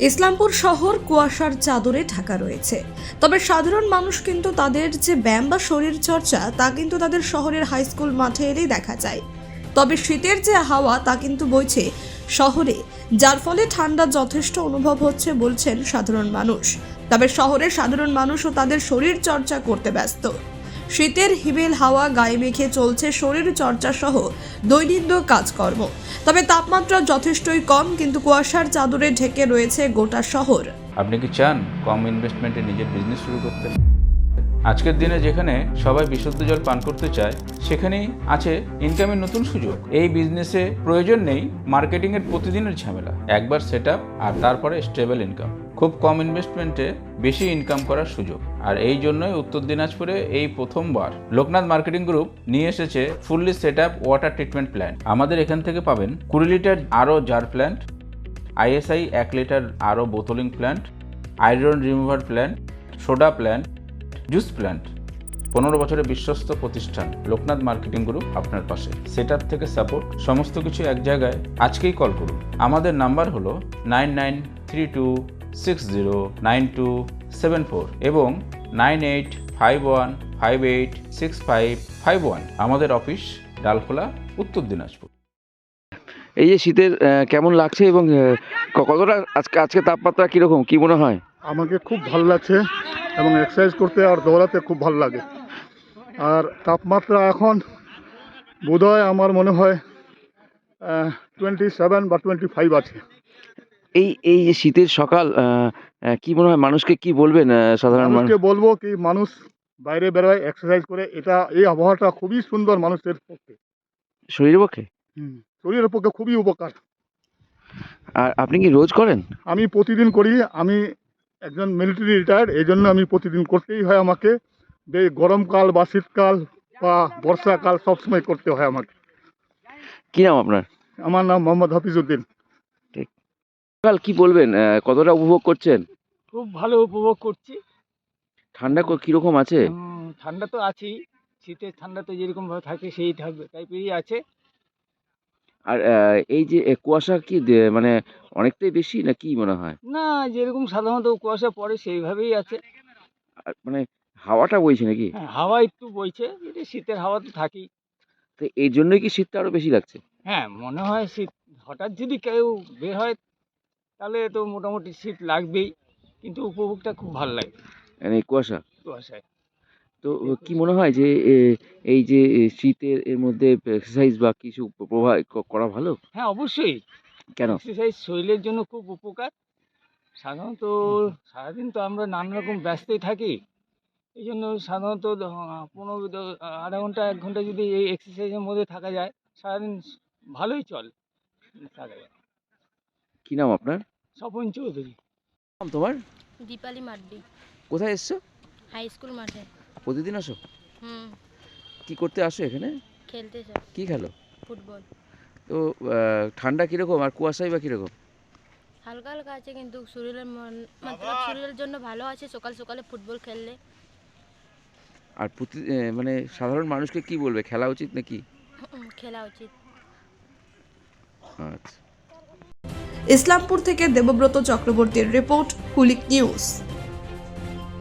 ইসলামপুর শহর কুয়াশার চাদরে ঢাকা রয়েছে, তবে সাধারণ মানুষ কিন্তু তাদের যে ব্যায়াম বা শরীর চর্চা তা কিন্তু তাদের শহরের হাই স্কুল মাঠে এলেই দেখা যায়। তবে শীতের যে হাওয়া তা কিন্তু বইছে শহরে, যার ফলে ঠান্ডা যথেষ্ট অনুভব হচ্ছে বলছেন সাধারণ মানুষ। তবে শহরের সাধারণ মানুষও তাদের শরীর চর্চা করতে ব্যস্ত। শীতের হিমেল হাওয়া গায়ে মেখে চলছে শরীর চর্চা সহ দৈনন্দিন কাজকর্ম। তবে তাপমাত্রা যথেষ্টই কম, কিন্তু কুয়াশার চাদরে ঢেকে রয়েছে গোটা শহর। আপনি কি চান কম ইনভেস্টমেন্টে নিজের বিজনেস শুরু করতে? আজকের দিনে যেখানে সবাই বিশুদ্ধ জল পান করতে চায়, সেখানেই আছে ইনকামের নতুন সুযোগ। এই বিজনেসে প্রয়োজন নেই মার্কেটিংয়ের প্রতিদিনের ঝামেলা। একবার সেট আপ আর তারপরে স্টেবল ইনকাম। খুব কম ইনভেস্টমেন্টে বেশি ইনকাম করার সুযোগ। আর এই জন্যই উত্তর দিনাজপুরে এই প্রথমবার লোকনাথ মার্কেটিং গ্রুপ নিয়ে এসেছে fully set up water treatment plant. আমাদের এখান থেকে পাবেন 20 লিটার আরও জার প্ল্যান্ট, ISI 1 লিটার আরও bottling plant, iron remover plant, soda plant, juice plant. 15 বছরের বিশ্বস্ত প্রতিষ্ঠান লোকনাথ মার্কেটিং গ্রুপ আপনার পাশে। সেট আপ থেকে সাপোর্ট, সমস্ত কিছু এক জায়গায়। আজকেই কল করুন। আমাদের নাম্বার হলো 9932609274 এবং 9851586551। আমাদের অফিস ডালখোলা, উত্তর দিনাজপুর। এই যে শীতের কেমন লাগছে এবং কতটা আজকে তাপমাত্রা কীরকম, কী মনে হয়? আমাকে খুব ভালো লাগছে এবং এক্সারসাইজ করতে আর দৌড়াতে খুব ভালো লাগে। আর তাপমাত্রা এখন বোধহয় আমার মনে হয় 27 বা 25 আছে। এই যে শীতের সকাল, কি মনে হয় মানুষকে কি বলবেন? সাধারণ মানুষ মানুষকে বলবো কি মানুষ বাইরে বেরোয়, এক্সারসাইজ করে। এই আবহাওয়াটা খুবই সুন্দর মানুষের পক্ষে, শরীরের পক্ষে। শরীরের পক্ষে খুবই উপকার। আর আপনি কি রোজ করেন? আমি প্রতিদিন করি। আমি একজন মিলিটারি রিটায়ার্ড, এই জন্য আমি প্রতিদিন করতেই হয় আমাকে। গরমকাল বা শীতকাল বা বর্ষাকাল সবসময় করতে হয় আমাকে। কি নাম আপনার? আমার নাম মোহাম্মদ হাফিজউদ্দিন। ঠিক। সকাল কি বলবেন, কতটা উপভোগ করছেন? খুব ভালো উপভোগ করছি। ঠান্ডা কীরকম আছে? ঠান্ডা তো আছেই, শীতের ঠান্ডা তো যেরকমভাবে থাকে সেই টাইপেরই আছে। আর এই যে কুয়াশা কি মানে অনেকটাই বেশি না কি মনে হয়? না, যেরকম সাধারণত কুয়াশা পড়ে সেইভাবেই আছে। আর মানে হাওয়াটা বইছে নাকি? হ্যাঁ, হাওয়া একটু বইছে, এটা শীতের হাওয়া তো থাকেই। তো এই জন্যই কি শীতটা আরো বেশি লাগছে? হ্যাঁ, মনে হয় শীত হঠাৎ যদি কেউ বের হয় তাহলে তো মোটামুটি শীত লাগবেই, কিন্তু উপভোগটা খুব ভালো লাগে মানে এই কুয়াশায়। তো কি মনে হয় যে এই যে শীতের এর মধ্যে এক্সারসাইজ বা কিছু প্রভাব করা ভালো? হ্যাঁ, অবশ্যই। কেন? এক্সারসাইজ শরীরের জন্য খুব উপকার। সাধারণত সারাদিন তো আমরা নানা রকম ব্যস্তই থাকি, এই জন্য সাধারণত আধা ঘন্টা 1 ঘন্টা যদি এই এক্সারসাইজের মধ্যে থাকা যায়, সারাদিন ভালোই থাকা যায়। কি নাম আপনার? স্বপন চৌধুরী। নাম তোমার? দীপালি মাড্ডি। কোথায় এসছো? হাই স্কুল মাঠে। প্রতিদিন আসো? হুম। কি করতে আসো এখানে? খেলতে যাই। কি খেলো? ফুটবল। তো ঠান্ডা কিরকম আর কুয়াশাই বা কিরকম? হালকা হালকা আছে, কিন্তু শরীরের জন্য ভালো আছে সকাল সকালে ফুটবল খেললে। আর মানে সাধারণ মানুষকে কি বলবে, খেলা উচিত নাকি? খেলা উচিত। আচ্ছা। ইসলামপুর থেকে দেবব্রত চক্রবর্তীর রিপোর্ট, কুলিক নিউজ।